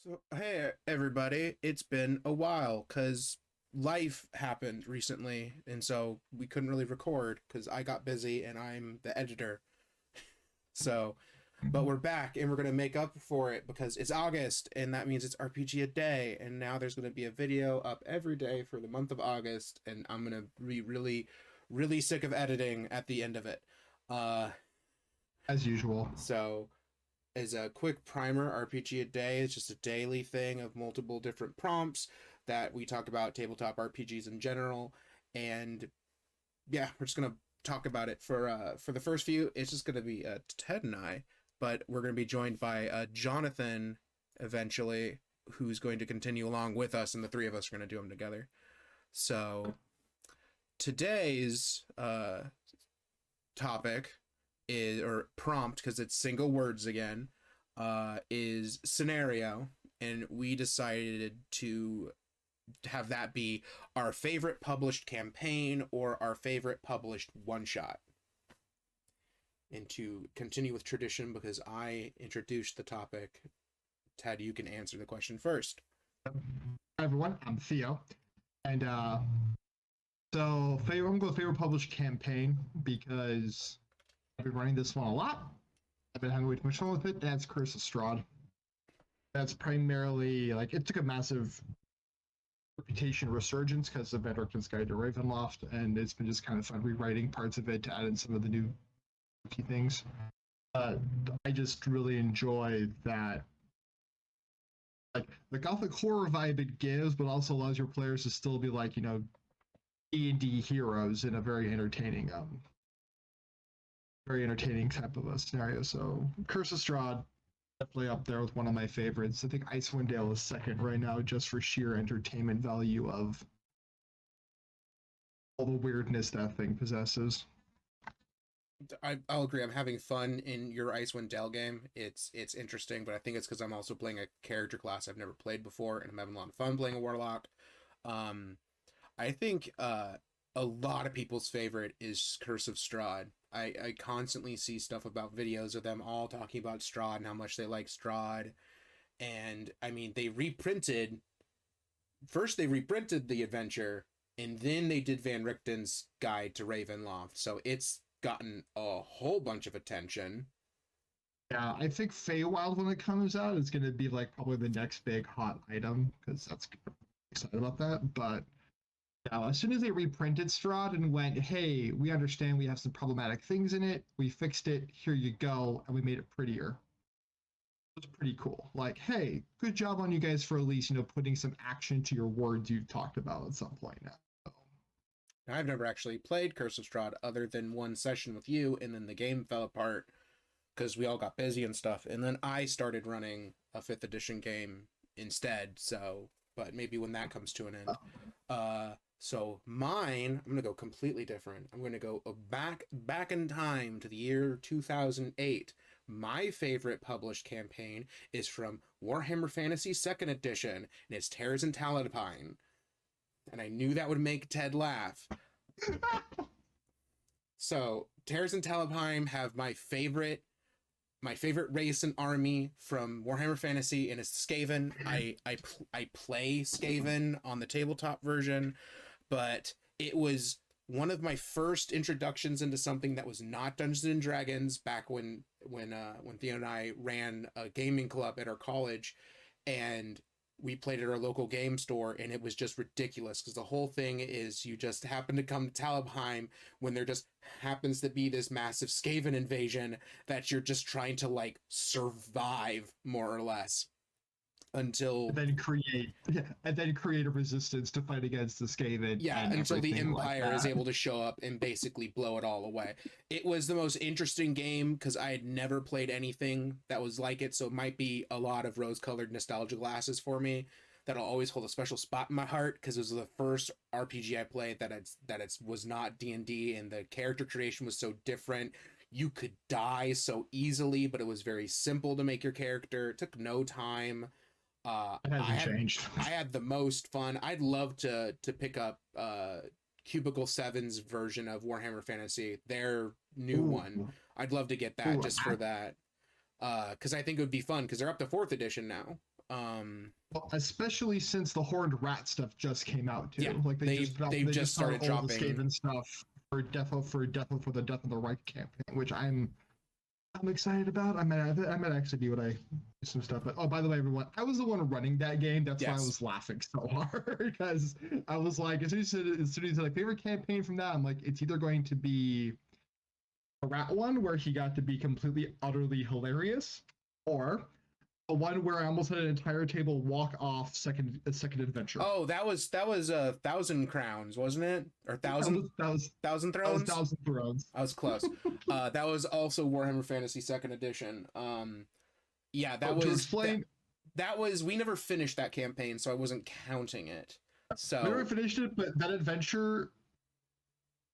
So, hey everybody, it's been a while because life happened recently, and so we couldn't really record because I got busy and I'm the editor. So, but we're back and we're gonna make up for it because it's August, and that means it's RPG a day, and now there's gonna be a video up every day for the month of August, and I'm gonna be really, really sick of editing at the end of it. Uh, As usual. so as a quick primer, RPG a day is just a daily thing of multiple different prompts that we talk about tabletop RPGs in general. And yeah, we're just gonna talk about it for the first few. It's just gonna be Ted and I, but we're gonna be joined by Jonathan eventually, who's going to continue along with us, and the three of us are gonna do them together. So today's topic is, or prompt, because it's single words again, is scenario, and we decided to have that be our favorite published campaign or our favorite published one shot. And to continue with tradition, because I introduced the topic, Ted, you can answer the question first. Hi everyone, I'm Theo. And I'm going to favorite published campaign because I've been running this one a lot. I've been having way too much fun with it. That's Curse of Strahd. That's primarily like it took a massive reputation resurgence because of Veteran's Guide to Ravenloft, and it's been just kind of fun rewriting parts of it to add in some of the new key things. I just really enjoy that, like the gothic horror vibe it gives, but also allows your players to still be like, D&D heroes in a very entertaining type of a scenario. So Curse of Strahd definitely up there with one of my favorites. I think Icewind Dale is second right now, just for sheer entertainment value of all the weirdness that thing possesses. I'll agree. I'm having fun in your Icewind Dale game. It's interesting, but I think it's because I'm also playing a character class I've never played before, and I'm having a lot of fun playing a warlock. Um, I think a lot of people's favorite is Curse of Strahd. I constantly see stuff about videos of them all talking about Strahd and how much they like Strahd. And I mean, they reprinted the adventure, and then they did Van Richten's Guide to Ravenloft. So it's gotten a whole bunch of attention. Yeah, I think Feywild when it comes out is going to be like probably the next big hot item because that's excited about that. But yeah, as soon as they reprinted Strahd and went, hey, we understand we have some problematic things in it, we fixed it, here you go, and we made it prettier. It was pretty cool. Like, hey, good job on you guys for at least, putting some action to your words you talked about at some point now. So, Now, I've never actually played Curse of Strahd other than one session with you, and then the game fell apart because we all got busy and stuff. And then I started running a 5th edition game instead. So, but maybe when that comes to an end. So mine, I'm gonna go completely different. I'm gonna go back in time to the year 2008. My favorite published campaign is from Warhammer Fantasy Second Edition, and it's Terrors in Taladpine. And I knew that would make Ted laugh. So Terrors in Taladpine have my favorite race and army from Warhammer Fantasy, and it's Skaven. I play Skaven on the tabletop version, but it was one of my first introductions into something that was not Dungeons and Dragons back when Theo and I ran a gaming club at our college, and we played at our local game store, and it was just ridiculous because the whole thing is you just happen to come to Talabheim when there just happens to be this massive Skaven invasion that you're just trying to like survive more or less until and then create a resistance to fight against the Skaven yeah, and until the everything like Empire is that. able to show up and basically blow it all away. It was the most interesting game because I had never played anything that was like it, so it might be a lot of rose-colored nostalgia glasses for me that'll always hold a special spot in my heart because it was the first RPG I played that was not D&D, and the character creation was so different. You could die so easily, but it was very simple to make your character. It took no time. It I hasn't had changed. I had the most fun. I'd love to pick up Cubicle Seven's version of Warhammer Fantasy, their new one. Ooh, I'd love to get that ooh, just for that. Because I think it would be fun because they're up to 4th edition now. Especially since the horned rat stuff just came out too. Yeah, Like they've just started all the dropping. Skaven stuff for the Death of the Reich campaign, which I'm excited about. I might actually be what I do some stuff. But oh, by the way, everyone, I was the one running that game. That's why I was laughing so hard, because I was like, as soon as you said like favorite campaign from that, I'm like, it's either going to be a rat one where he got to be completely utterly hilarious, or a one where I almost had an entire table walk off second adventure. Oh, that was 1,000 crowns, wasn't it? Or thousand thrones? 1,000 thrones. I was close. That was also Warhammer Fantasy Second Edition. Yeah, that was explain. That was, we never finished that campaign, so I wasn't counting it. So we never finished it, but that adventure.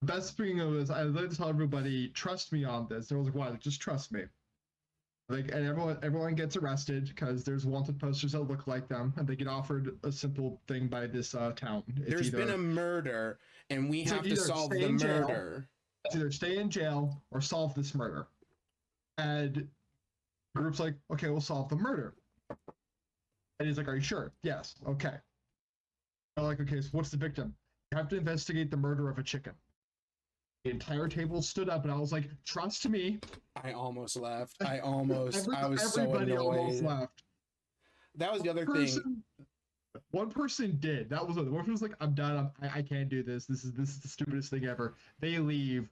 Best thing was I let to tell everybody, trust me on this. There was like, wow, just trust me. Like, and everyone gets arrested because there's wanted posters that look like them, and they get offered a simple thing by this town. There's been a murder, and we have to solve the murder. It's either stay in jail or solve this murder. And the group's like, okay, we'll solve the murder. And he's like, are you sure? Yes. Okay. They're like, okay, so what's the victim? You have to investigate the murder of a chicken. The entire table stood up, and I was like, trust me. I almost left. I was so annoyed. Almost left. That was the other thing. One person did. That was one person was like, I'm done. I can't do this. This is the stupidest thing ever. They leave.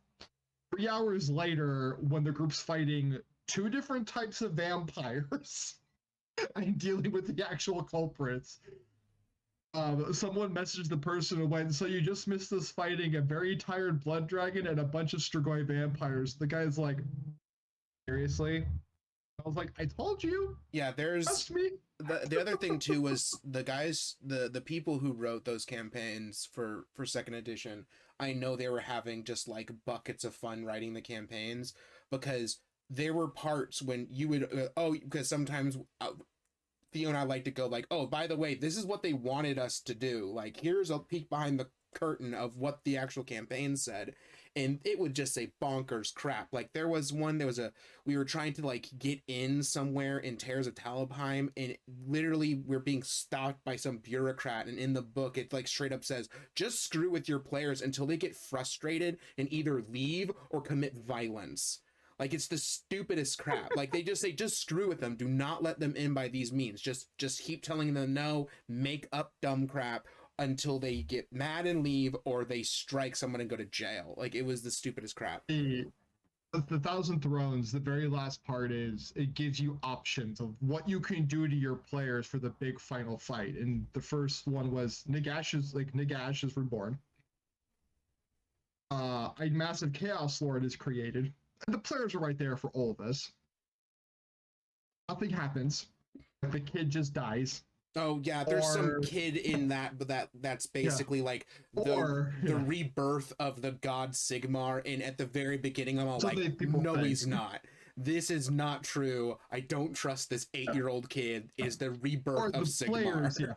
3 hours later, when the group's fighting 2 different types of vampires and dealing with the actual culprits, someone messaged the person and went, so you just missed us fighting a very tired blood dragon and a bunch of Strigoi vampires. The guy's like, seriously? I was like, I told you. Yeah, there's trust me. The other thing too was the guys, the people who wrote those campaigns for second edition. I know they were having just like buckets of fun writing the campaigns, because there were parts when you would because sometimes Theo and I like to go like, oh, by the way, this is what they wanted us to do. Like, here's a peek behind the curtain of what the actual campaign said. And it would just say bonkers crap. Like, we were trying to like get in somewhere in Tears of Talabheim, and literally we're being stopped by some bureaucrat. And in the book, it like straight up says, just screw with your players until they get frustrated and either leave or commit violence. Like, it's the stupidest crap. Like, they just say, just screw with them. Do not let them in by these means. Just keep telling them no, make up dumb crap until they get mad and leave, or they strike someone and go to jail. Like, it was the stupidest crap. The 1,000 Thrones, the very last part is, it gives you options of what you can do to your players for the big final fight. And the first one was Nagash is reborn. A massive Chaos Lord is created. And the players are right there for all of this. Nothing happens. The kid just dies. Oh yeah, there's some kid in that, but that's basically like the rebirth of the god Sigmar. And at the very beginning, I'm all like, no, he's not. This is not true. I don't trust this 8-year-old kid. Is the rebirth of Sigmar.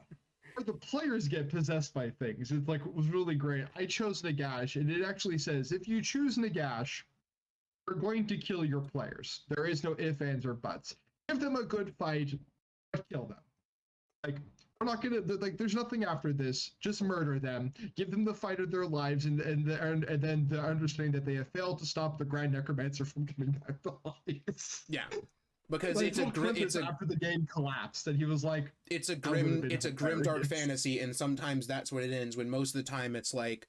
Or the players get possessed by things. It's like, it was really great. I chose Nagash, and it actually says, if you choose Nagash, you're going to kill your players. There is no ifs, ands, or buts. Give them a good fight, but kill them. Like, we're not gonna, like, there's nothing after this. Just murder them. Give them the fight of their lives, and then the understanding that they have failed to stop the Grand Necromancer from coming back to life. Yeah, because like, it's after the game collapsed, and he was like, it's a grim dark fantasy, and sometimes that's what it ends. When most of the time it's like,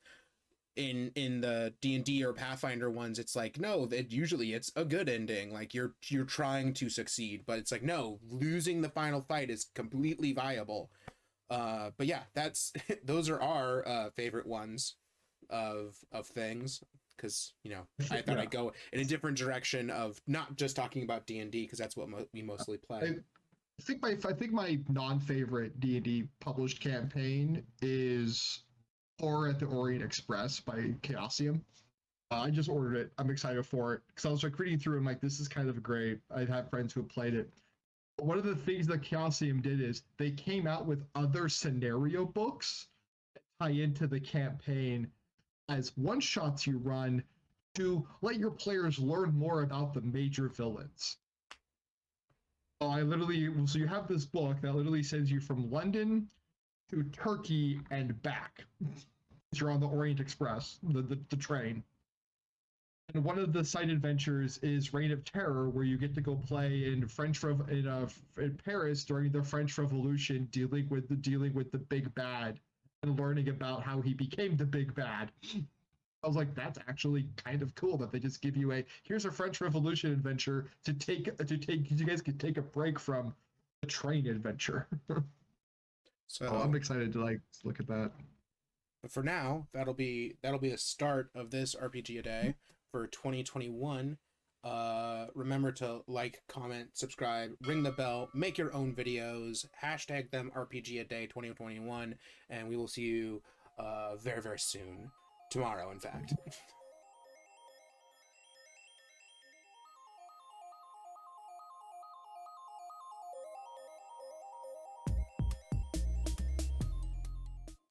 in the D&D or Pathfinder ones, it's like, no, usually it's a good ending. Like, you're trying to succeed, but it's like, no, losing the final fight is completely viable. But yeah, those are our favorite ones of things, because I thought I'd go in a different direction of not just talking about D&D, because that's what we mostly play. I think my non-favorite D&D published campaign is Horror at the Orient Express by Chaosium. I just ordered it. I'm excited for it because I was like reading through and like, this is kind of great. I have friends who have played it. But one of the things that Chaosium did is they came out with other scenario books that tie into the campaign as one-shots you run to let your players learn more about the major villains. Oh, so you have this book that literally sends you from London to Turkey and back. You're on the Orient Express, the train. And one of the side adventures is Reign of Terror, where you get to go play in in Paris during the French Revolution, dealing with the big bad and learning about how he became the big bad. I was like, that's actually kind of cool that they just give you here's a French Revolution adventure you guys could take a break from the train adventure. So Oh, I'm excited to look at that. but for now, that'll be a start of this RPG a day for 2021. Remember to like, comment, subscribe, ring the bell, make your own videos, hashtag them RPG a day 2021, and we will see you very, very soon. Tomorrow, in fact.